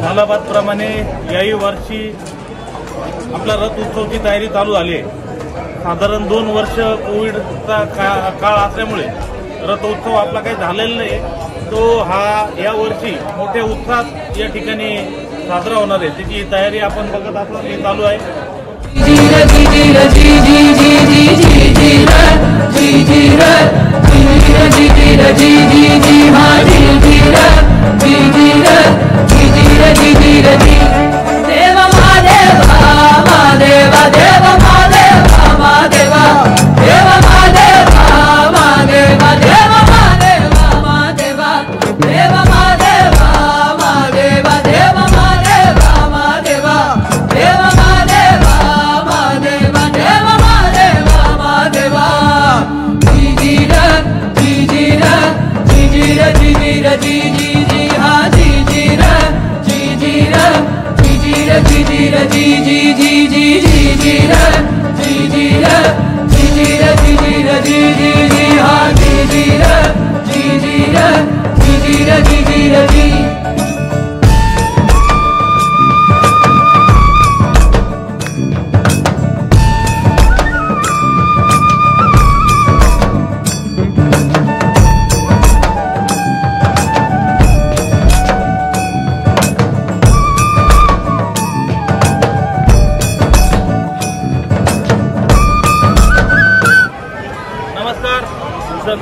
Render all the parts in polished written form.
सालाबादप्रमाणे याही वर्षी आपला रथ उत्सवची तयारी चालू झाली आहे। साधारण 2 वर्ष कोविडचा काळ असल्यामुळे रथ उत्सव आपला काही झालेला नाही, तो या वर्षी मोठ्या उत्साहात या ठिकाणी साजरा होणार आहे। त्याची तयारी आपण बघत असतो ती चालू आहे।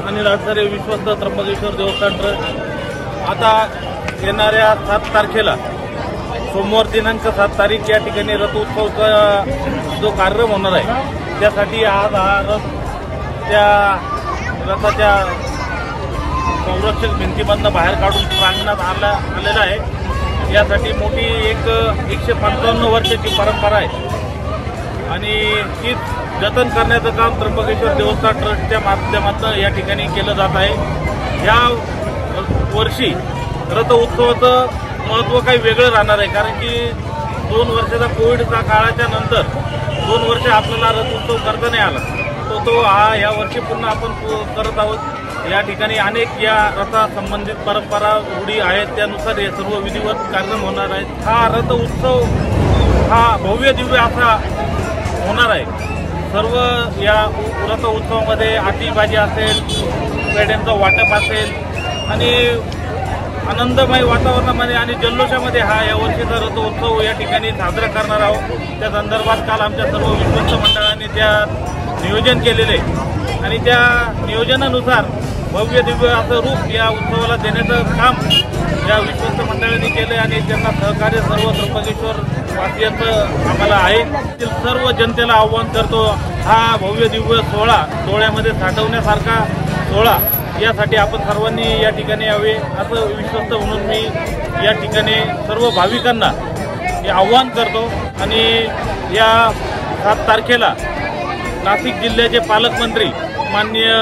आणि राजसारे विश्वस्त त्र्यंबकेश्वर देवस्थान ट्रस्ट आता येणाऱ्या 7 तारखेला सोमवार दिनांक 7 तारीख या ठिकाणी रथोत्सवचा जो कार्यक्रम होणार आहे, त्यासाठी आज हा रथ त्या रथाच्या संरक्षक भिंतीमधनं बाहेर काढून प्रांगणात आलेला आहे। यासाठी मोठी एक 155 वर्षाची परंपरा आहे आणि तीच जतन करण्याचं काम त्र्यंबकेश्वर देवस्थान ट्रस्टच्या माध्यमातून या ठिकाणी केलं जात आहे। या वर्षी रथ उत्सवाचं महत्त्व काही वेगळं राहणार आहे, कारण की 2 वर्षाचा कोविडच्या काळाच्या नंतर 2 वर्ष आपल्याला रथ उत्सव करता नाही आला, तो या वर्षी पुन्हा आपण करत आहोत। या ठिकाणी अनेक या रथा संबंधित परंपरा रूढी आहेत, त्यानुसार हे सर्व विधिवत कार्यक्रम होणार आहेत। हा रथ उत्सव भव्य दिव्य असा होणार आहे। सर्व या रथ उत्सवामध्ये आतिषबाजी असेल, पेढ्यांचं वाटप असेल आणि आनंदमय वातावरणामध्ये आणि जल्लोषामध्ये या वर्षीचा रथ उत्सव या ठिकाणी साजरा करणार आहोत। त्या संदर्भात काल आमच्या सर्व विश्वस्त मंडळांनी त्या नियोजन केलेले आणि त्या नियोजनानुसार भव्य दिव्य असं रूप या उत्सवाला देण्याचं काम या विश्वस्त मंडळांनी केले आणि त्यांना सहकार्य सर्व त्र्यंबकेश्वर वासियांचं आम्हाला आहे। सर्व जनतेला आव्हान करतो, हा भव्य दिव्य सोहळा डोळ्यामध्ये साठवण्यासारखा सोहळा, यासाठी आपण सर्वांनी या ठिकाणी यावे असं विश्वस्त म्हणून मी या ठिकाणी सर्व भाविकांना हे आव्हान करतो। आणि या 7 तारखेला नाशिक जिल्ह्याचे पालकमंत्री माननीय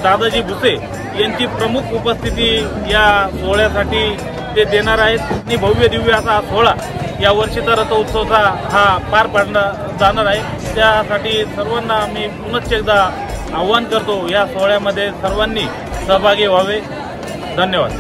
दादाजी भुसे यांची प्रमुख उपस्थिती या सोहळ्यासाठी ते देणार आहेत आणि भव्य दिव्य असा सोहळा या वर्षीचा रथ उत्सवचा पार पाडला जाणार आहे। त्यासाठी सर्वांना मी पुनश्च एकदा आव्हान करतो, या सोहळ्यामध्ये सर्वांनी सहभागी व्हावे। धन्यवाद।